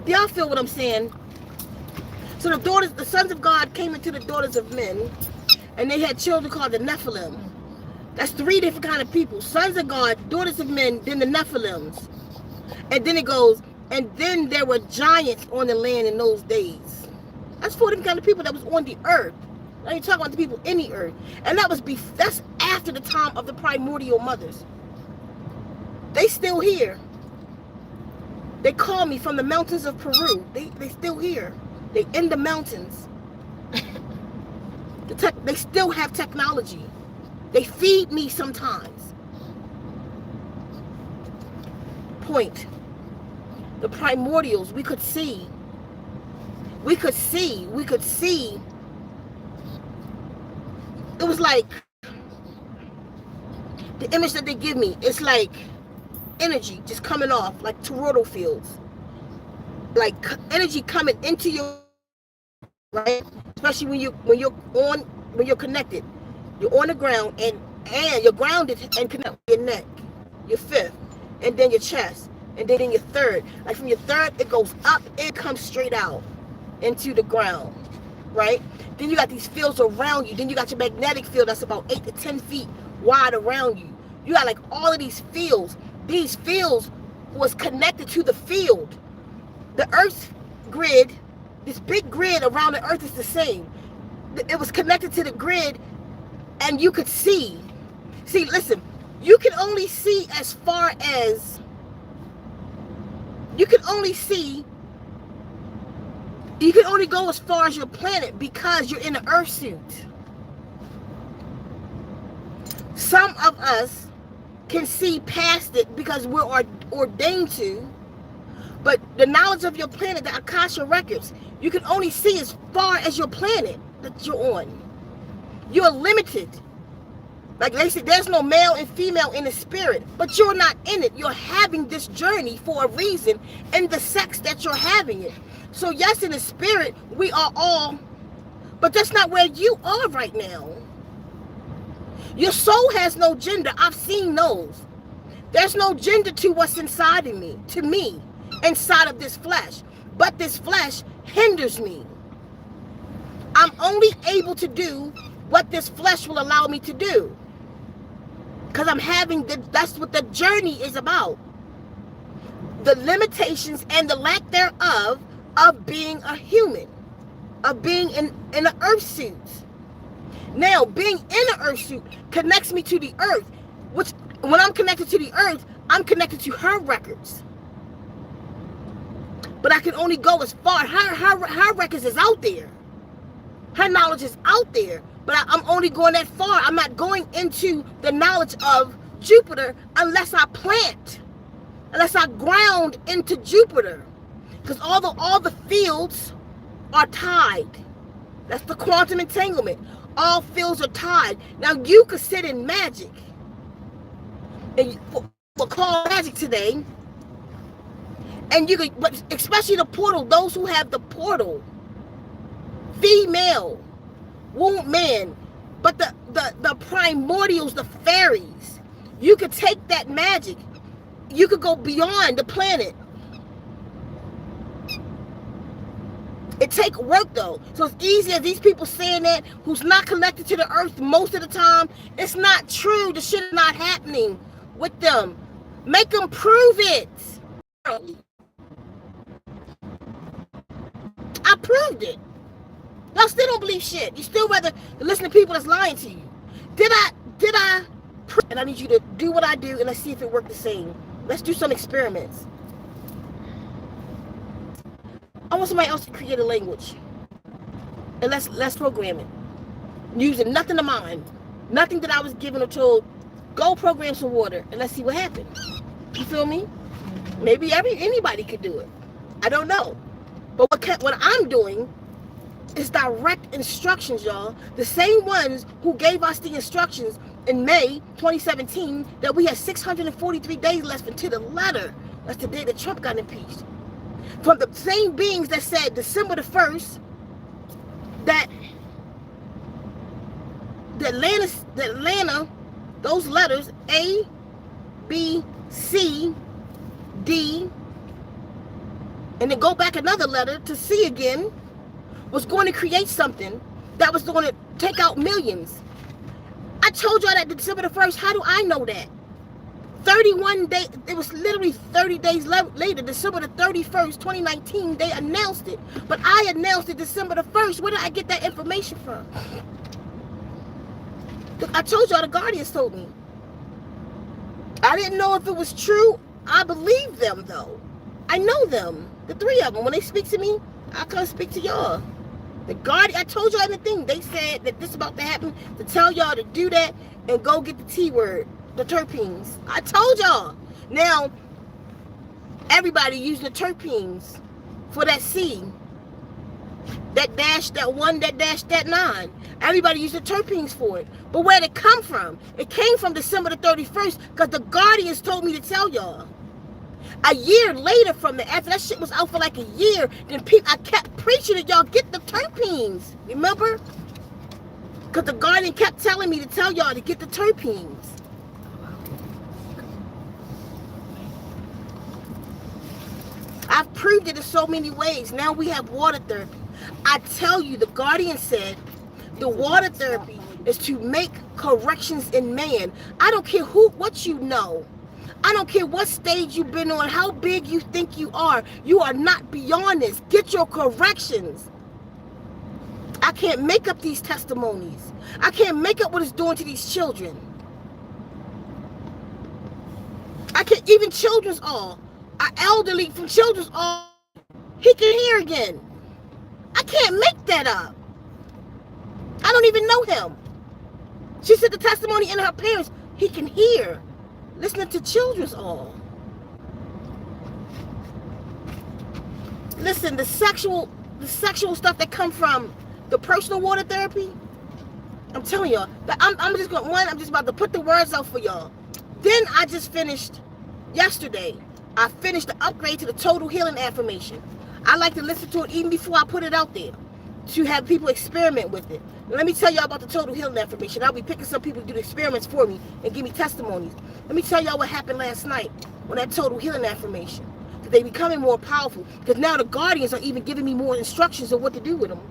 y'all feel what I'm saying? So the sons of God came into the daughters of men, and they had children called the Nephilim. That's 3 different kind of people: sons of God, daughters of men, then the Nephilims. And then it goes, and then there were giants on the land in those days. That's 4 different kind of people that was on the earth. I ain't talking about the people in the earth. And that's after the time of the primordial mothers. They still here. They call me from the mountains of Peru. They still here. They in the mountains. They still have technology. They feed me sometimes. Point. The primordials, we could see. It was like the image that they give me. It's like energy just coming off, like toroidal fields, like energy coming into your right. Especially when you're connected, you're on the ground and you're grounded and connect your neck, your 5th, and then your chest, and then in your 3rd. Like from your 3rd, it goes up and comes straight out into the ground, right? Then you got these fields around you. Then you got your magnetic field that's about 8 to 10 feet wide around you. You got like all of these fields. These fields was connected to the field. The Earth's grid, this big grid around the Earth is the same. It was connected to the grid, and you could see. See, listen, you can only see as far as, you can only go as far as your planet because you're in an Earth suit. Some of us can see past it because we're ordained to, but the knowledge of your planet, the Akasha records, you can only see as far as your planet that you're on. You're limited. Like they say, there's no male and female in the spirit, but you're not in it. You're having this journey for a reason in the sex that you're having it. So yes, in the spirit, we are all, but that's not where you are right now. Your soul has no gender. I've seen those. There's no gender to what's inside of me, to me, inside of this flesh. But this flesh hinders me. I'm only able to do what this flesh will allow me to do. Because I'm having, that's what the journey is about. the limitations and the lack thereof of being a human, of being in an earth suit. Now, being in an earth suit connects me to the earth, which when I'm connected to the earth, I'm connected to her records. But I can only go as far. Her records is out there. Her knowledge is out there. But I'm only going that far. I'm not going into the knowledge of Jupiter unless I plant, unless I ground into Jupiter. Because all the fields are tied. That's the quantum entanglement. All fields are tied. Now you could sit in magic. And we'll call magic today. And you could, but especially the portal, those who have the portal, female, womb man, but the primordials, the fairies, you could take that magic. You could go beyond the planet. It take work though. So it's easy as these people saying that who's not connected to the earth most of the time. It's not true. The shit is not happening with them. Make them prove it. I proved it. Y'all still don't believe shit. You still rather listen to people that's lying to you. Did I and I need you to do what I do and let's see if it worked the same. Let's do some experiments. I want somebody else to create a language. And let's program it. Using nothing of mine. Nothing that I was given or told. Go program some water and let's see what happens. You feel me? Maybe anybody could do it. I don't know. But what I'm doing is direct instructions, y'all. The same ones who gave us the instructions in May 2017 that we had 643 days left until the letter. That's the day that Trump got impeached. From the same beings that said December the 1st that Atlanta, those letters A, B, C, D, and then go back another letter to C again, was going to create something that was going to take out millions. I told y'all that December the 1st. How do I know that? 31 days, it was literally 30 days later, December the 31st, 2019, they announced it. But I announced it December the 1st. Where did I get that information from? I told y'all the Guardians told me. I didn't know if it was true. I believe them though. I know them. The three of them. When they speak to me, I come speak to y'all. The Guardian, I told y'all anything. They said that this about to happen to tell y'all to do that and go get the T word, the terpenes. I told y'all. Now, everybody using the terpenes for that C. That dash, that 1, that dash, that 9. Everybody used the terpenes for it. But where'd it come from? It came from December the 31st because the Guardians told me to tell y'all. A year later from the, after that shit was out for like a year, then I kept preaching that y'all get the terpenes. Remember? Because the Guardian kept telling me to tell y'all to get the terpenes. I've proved it in so many ways. Now we have water therapy. I tell you, the Guardian said the water therapy is to make corrections in man. I don't care what you know. I don't care what stage you've been on, how big you think you are. You are not beyond this. Get your corrections. I can't make up these testimonies. I can't make up what it's doing to these children. I can't, even children's all. Our elderly from children's all, he can hear again. I can't make that up. I don't even know him. She said the testimony in her parents, he can hear. Listening to children's all. Listen, the sexual stuff that come from the personal water therapy, I'm telling y'all, I'm just about to put the words out for y'all. Then I just finished yesterday. I finished the upgrade to the total healing affirmation. I like to listen to it even before I put it out there to have people experiment with it. Let me tell y'all about the total healing affirmation. I'll be picking some people to do the experiments for me and give me testimonies. Let me tell y'all what happened last night on that total healing affirmation. That they becoming more powerful. Because now the Guardians are even giving me more instructions of what to do with them.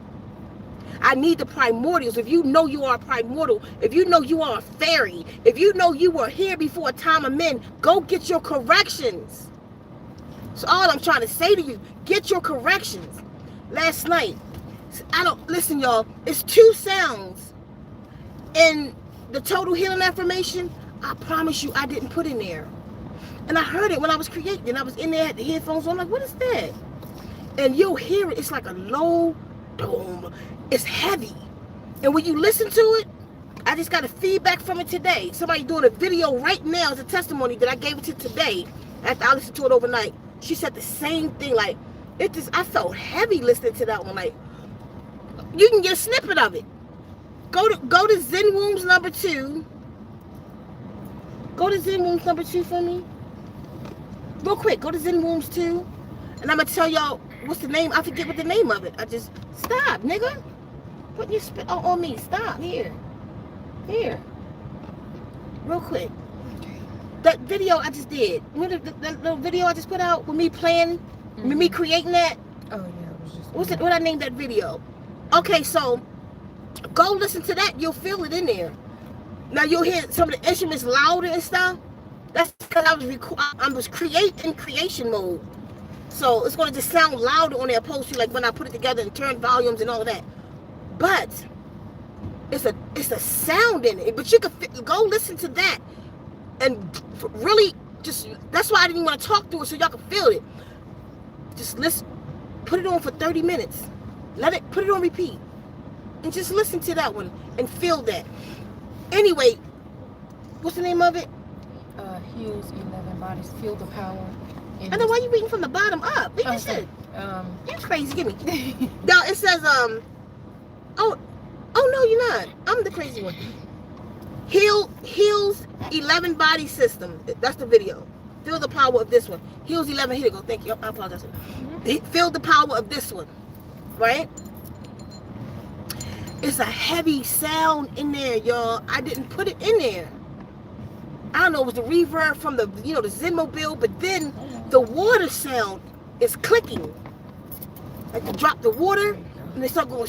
I need the primordials. If you know you are a primordial, if you know you are a fairy, if you know you were here before a time of men, go get your corrections. So all I'm trying to say to you, get your corrections. Last night, listen, y'all, it's 2 sounds in the total healing affirmation. I promise you I didn't put in there. And I heard it when I was creating. I was in there, had the headphones on, like, what is that? And you'll hear it. It's like a low dome. It's heavy. And when you listen to it, I just got a feedback from it today. Somebody doing a video right now as a testimony that I gave it to today after I listened to it overnight. She said the same thing. Like, I felt heavy listening to that one. Like, you can get a snippet of it. Go to Zen Wombs number 2. Go to Zen Wombs number 2 for me. Real quick, go to Zen Wombs 2. And I'm going to tell y'all what's the name. I forget what the name of it. Stop, nigga. Put your spit on me. Stop. Here. Real quick. That video I just did. Remember the little video I just put out with me playing, with me creating that? Oh, yeah. It was just What I named that video? Okay, so go listen to that. You'll feel it in there. Now you'll hear some of the instruments louder and stuff. That's because I was creating creation mode. So it's going to just sound louder on there opposed to like when I put it together and turn volumes and all of that. But it's a sound in it. But you can go listen to that and really just, that's why I didn't want to talk through it so y'all can feel it. Just listen, put it on for 30 minutes. Put it on repeat. And just listen to that one and feel that. Anyway, what's the name of it? Heals 11 bodies. Feel the power. I know, why you reading from the bottom up? Read this shit. You're crazy, give me. No, it says, oh no, you're not. I'm the crazy one. Heals 11 body system. That's the video. Feel the power of this one. Heals 11. Here you go. Thank you. I apologize. Feel the power of this one. Right? It's a heavy sound in there, y'all. I didn't put it in there. I don't know, it was the reverb from the, the Zenmobile, but then the water sound is clicking. Like you drop the water and they start going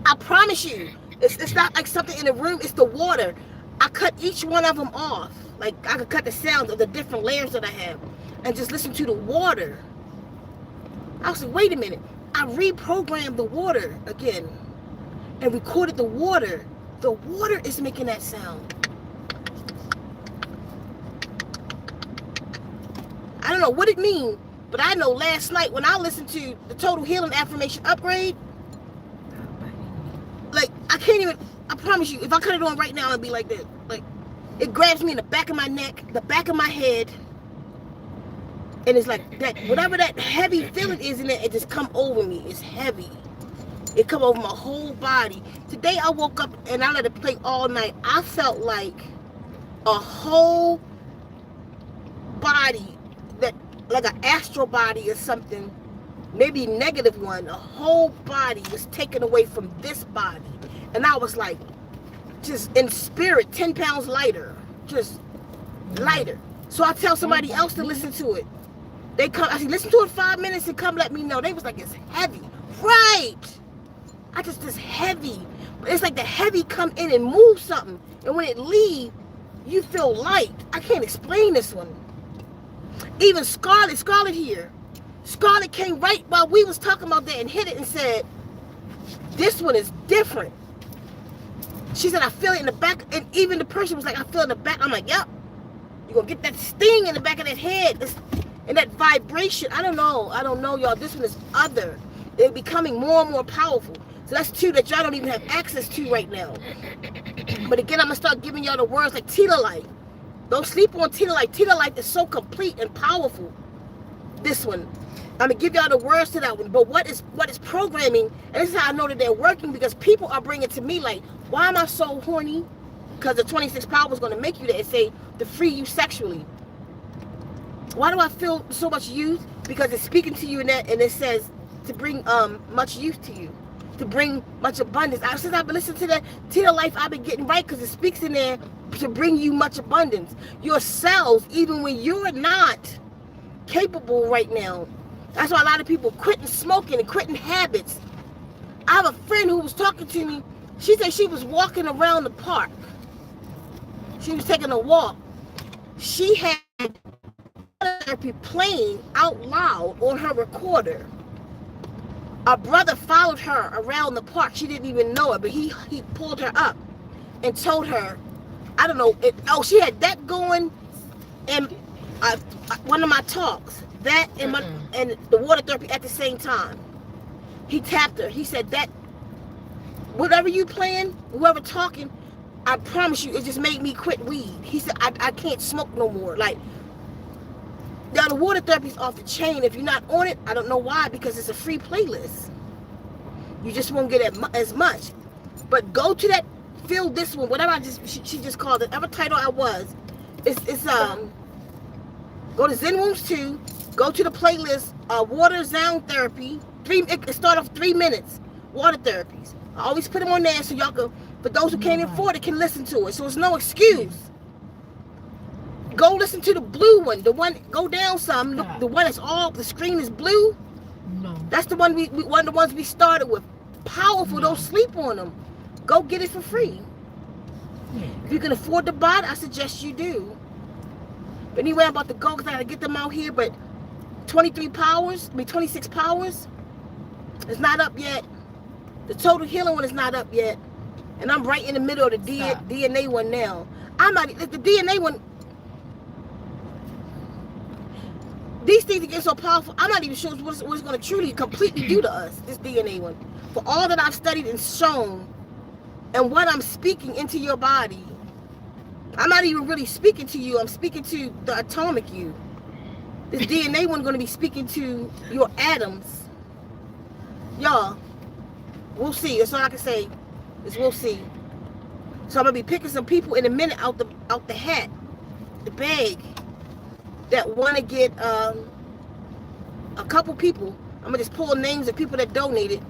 I promise you, it's not like something in the room, it's the water. I cut each one of them off. Like I could cut the sounds of the different layers that I have and just listen to the water. I was like, wait a minute. I reprogrammed the water again and recorded the water. The water is making that sound. I don't know what it means, but I know last night when I listened to the Total Healing Affirmation Upgrade, like I promise you, if I cut it on right now, it'd be like this. Like, it grabs me in the back of my neck, the back of my head, and it's like that, whatever that heavy feeling is in it, it just come over me. It's heavy. It come over my whole body. Today I woke up and I let it play all night. I felt like a whole body, that like an astral body or something, maybe negative one, a whole body was taken away from this body. And I was like, just in spirit, 10 pounds lighter, just lighter. So I tell somebody else to listen to it. They come, I said, listen to it 5 minutes and come let me know. They was like, it's heavy. Right. This heavy. But it's like the heavy come in and move something. And when it leave, you feel light. I can't explain this one. Even Scarlett here. Scarlett came right while we was talking about that and hit it and said, this one is different. She said, I feel it in the back. And even the person was like, I feel it in the back. I'm like, yep. You're going to get that sting in the back of that head. And that vibration. I don't know, y'all. This one is other. They're becoming more and more powerful. So that's 2 that y'all don't even have access to right now. But again, I'm going to start giving y'all the words like Tita Life. Don't sleep on Tita Life. Tita Life is so complete and powerful. This one. I'm going to give y'all the words to that one. But what is programming, and this is how I know that they're working, because people are bringing to me like, why am I so horny? Because the 26 power is going to make you that and say, to free you sexually. Why do I feel so much youth? Because it's speaking to you in that, and it says to bring much youth to you, to bring much abundance. Since I've been listening to that Tita Life, I've been getting right, because it speaks in there to bring you much abundance. Your cells, even when you're not capable right now. That's why a lot of people quitting smoking and quitting habits. I have a friend who was talking to me. She said she was walking around the park. She was taking a walk. She had therapy playing out loud on her recorder. A brother followed her around the park. She didn't even know it, but he pulled her up and told her, I don't know, she had that going in one of my talks. That and, and the water therapy at the same time. He tapped her. He said that whatever you playing, whoever talking, I promise you, it just made me quit weed. He said, I can't smoke no more. Like, now the water therapy is off the chain. If you're not on it, I don't know why, because it's a free playlist. You just won't get as much. But go to that, feel this one, whatever she just called it, whatever title I was. It's go to Zen Rooms 2, go to the playlist, water sound therapy. It start off 3 minutes, water therapies. I always put them on there so y'all can, for those who can't afford it, can listen to it. So it's no excuse. Go listen to the blue one, the one, go down some, the one that's all, the screen is blue. No. That's the one one of the ones we started with. Powerful, don't sleep on them. Go get it for free. If you can afford to buy it, I suggest you do. But anyway, I'm about to go because I gotta get them out here, but 26 powers, it's not up yet. The total healing one is not up yet. And I'm right in the middle of the DNA one now. The DNA one, these things get so powerful, I'm not even sure what it's going to truly completely do to us, this DNA one. For all that I've studied and shown, and what I'm speaking into your body, I'm not even really speaking to you, I'm speaking to the atomic you. This DNA one going to be speaking to your atoms. Y'all, we'll see. That's all I can say, is we'll see. So I'm going to be picking some people in a minute out the hat, the bag, that want to get a couple people. I'm gonna just pull names of people that donated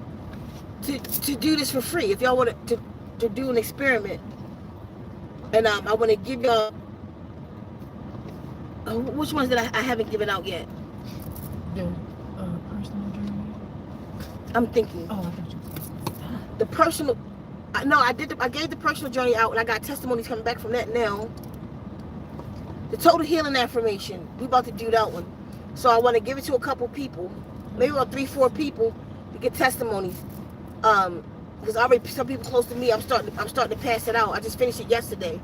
to do this for free. If y'all want to do an experiment, and I want to give y'all which ones that I haven't given out yet. The personal journey. I'm thinking. Oh, I thought you said the personal. No, I did. I gave the personal journey out, and I got testimonies coming back from that now. The total healing affirmation, we about to do that one. So I want to give it to a couple people, maybe about 3-4 people, to get testimonies. Because already some people close to me, I'm starting to pass it out. I just finished it yesterday,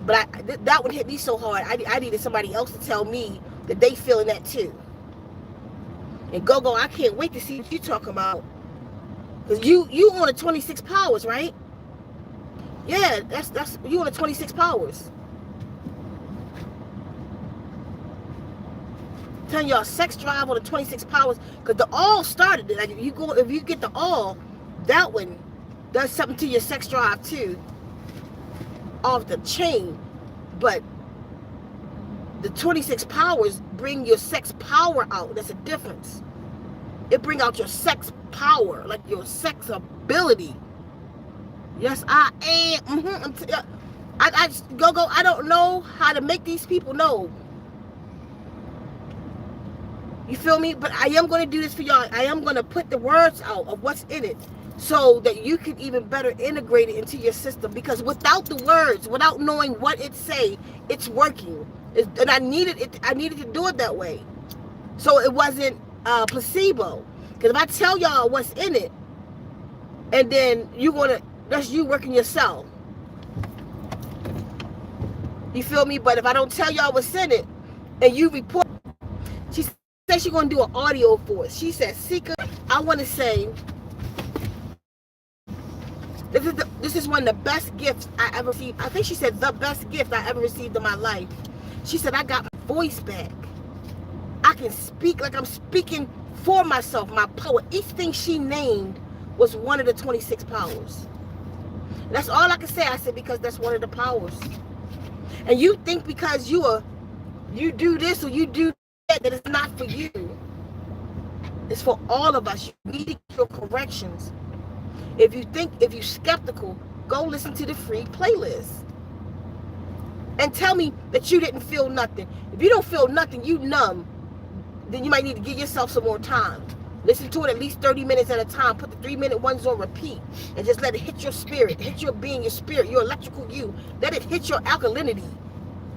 but that one hit me so hard. I needed somebody else to tell me that they feeling that too. And Go, I can't wait to see what you talking about. Because you on the 26 powers, right? Yeah, that's you on the 26 powers. Telling y'all, sex drive on the 26 powers, because the all started it. Like if you get the all, that one does something to your sex drive too, off the chain. But the 26 powers bring your sex power out. That's a difference. It bring out your sex power, like your sex ability. Yes, I am. I just go. I don't know how to make these people know. You feel me? But I am going to do this for y'all. I am going to put the words out of what's in it so that you can even better integrate it into your system. Because without the words, without knowing what it say, it's working. And I needed to do it that way. So it wasn't placebo. Because if I tell y'all what's in it, and then that's you working yourself. You feel me? But if I don't tell y'all what's in it, and you report, she said she's going to do an audio for us. She said, Sika, I want to say, this is one of the best gifts I ever received. I think she said the best gift I ever received in my life. She said, I got my voice back. I can speak like I'm speaking for myself, my power. Each thing she named was one of the 26 powers. That's all I can say. I said, because that's one of the powers. And you think because you do this or you do that it's not for you. It's for all of us. You need to get your corrections. If you're skeptical, go listen to the free playlist. And tell me that you didn't feel nothing. If you don't feel nothing, you numb, then you might need to give yourself some more time. Listen to it at least 30 minutes at a time. Put the 3-minute ones on repeat. And just let it hit your spirit, hit your being, your spirit, your electrical you. Let it hit your alkalinity.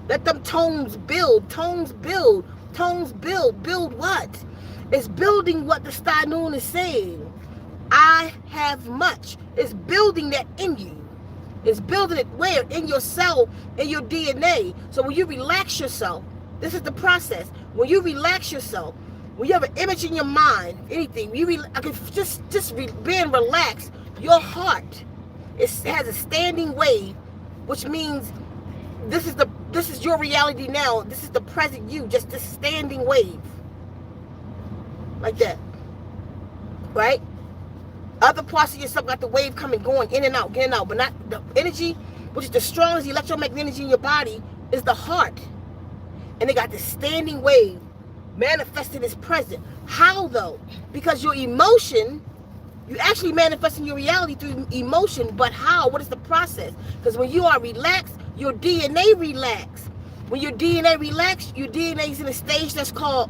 Let them tones build. Tones build. Build what? It's building what the star moon is saying. I have much. It's building that in you. It's building it where? In your cell, in your DNA. So when you relax yourself, this is the process. When you relax yourself, when you have an image in your mind, anything, being relaxed, your heart has a standing wave, which means this is your reality now. This is the present you, just this standing wave. Like that. Right? Other parts of yourself got the wave coming, going in and out, but not the energy, which is the strongest electromagnetic energy in your body, is the heart. And they got this standing wave manifested as present. How though? Because your emotion, you actually manifesting your reality through emotion, but how? What is the process? Because when you are relaxed, your DNA relax. When your DNA relax, your DNA is in a stage that's called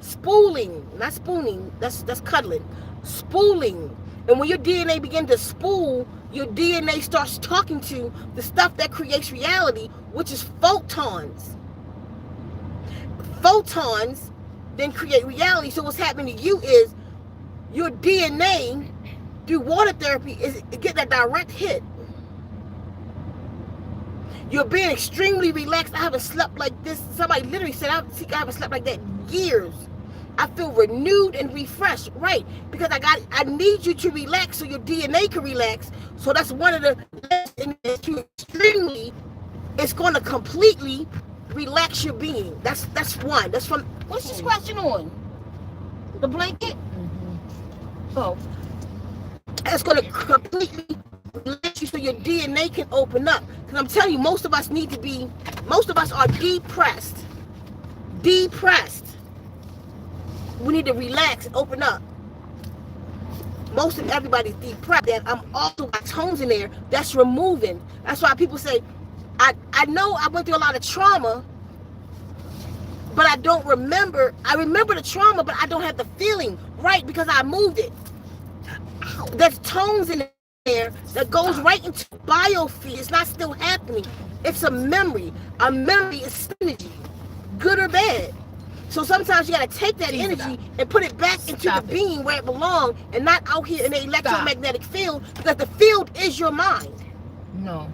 spooling, not spooning, that's cuddling, spooling. And when your DNA begins to spool, your DNA starts talking to the stuff that creates reality, which is photons. Photons then create reality. So what's happening to you is your DNA through water therapy is getting a direct hit. You're being extremely relaxed. I haven't slept like this. Somebody literally said, I haven't slept like that in years. I feel renewed and refreshed, right? Because I need you to relax so your DNA can relax. So that's one of the lessons it's going to completely relax your being. That's one. That's from, what's the scratching on? The blanket? Mm-hmm. Oh. It's going to completely relax you so your DNA can open up. Because I'm telling you, most of us are depressed. Depressed. We need to relax and open up. Most of everybody's depressed. And I'm also got tones in there that's removing. That's why people say, I know I went through a lot of trauma, but I don't remember. I remember the trauma, but I don't have the feeling, right? Because I moved it. There's tones in there that goes right into biofeed. It's not still happening. It's a memory. A memory is energy, good or bad. So sometimes you got to take that energy and put it back into the being where it belongs, and not out here in the electromagnetic field, because the field is your mind. No.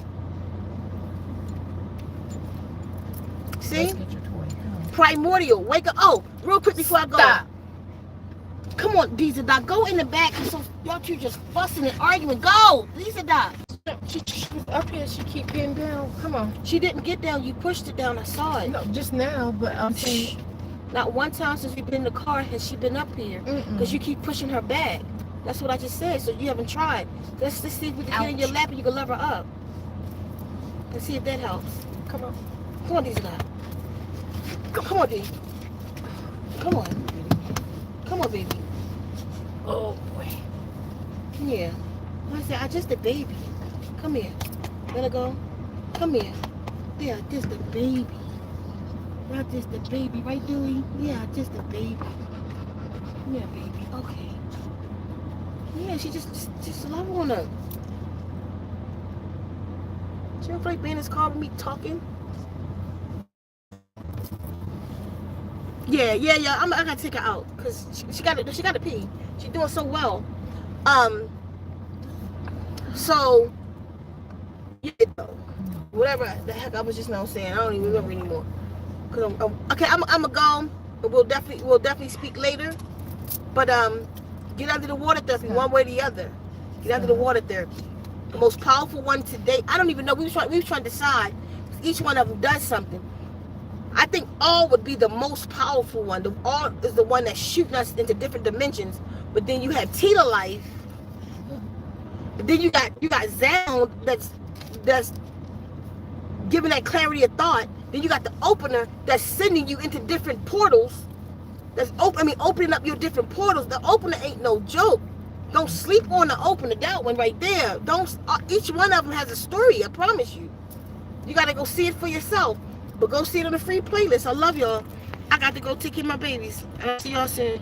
See? Primordial. Wake up. Oh, real quick before I go. Stop. Come on, Deezer Doc. Go in the back. So y'all two just fussing and arguing. Go, Deezer Doc. She was up here. She keep getting down. Come on. She didn't get down. You pushed it down. I saw it. No, just now. But I'm saying, not one time since we've been in the car has she been up here. Because you keep pushing her back. That's what I just said. So you haven't tried. Let's just see if we can get in your lap and you can lever up. Let's see if that helps. Come on. Come on, Deezer Doc. Come on, D. Come on. Come on, baby. Oh boy. Yeah. I said, I just a baby. Come here. Let her go. Come here. Yeah, just a baby. Not just a baby, right, Dewey? Yeah, just a baby. Yeah, baby. Okay. Yeah, she just love on her. She don't feel like being in this car with me talking. Yeah. I gotta take her out because she got to pee. She's doing so well. So yeah, whatever the heck I was just now saying, I don't even remember anymore. Cause I'm gonna go. But we'll definitely speak later. But get under the water therapy one way or the other. Get under the water therapy. The most powerful one today. I don't even know. We was trying to decide. Each one of them does something. I think all would be the most powerful one. The all is the one that's shooting us into different dimensions. But then you have Tita Life. Then you got Sound that's giving that clarity of thought. Then you got the opener that's sending you into different portals. That's opening up your different portals. The opener ain't no joke. Don't sleep on the opener. That one right there. Each one of them has a story. I promise you. You gotta go see it for yourself. But go see it on the free playlist. I love y'all. I got to go take care of my babies. I'll see y'all soon.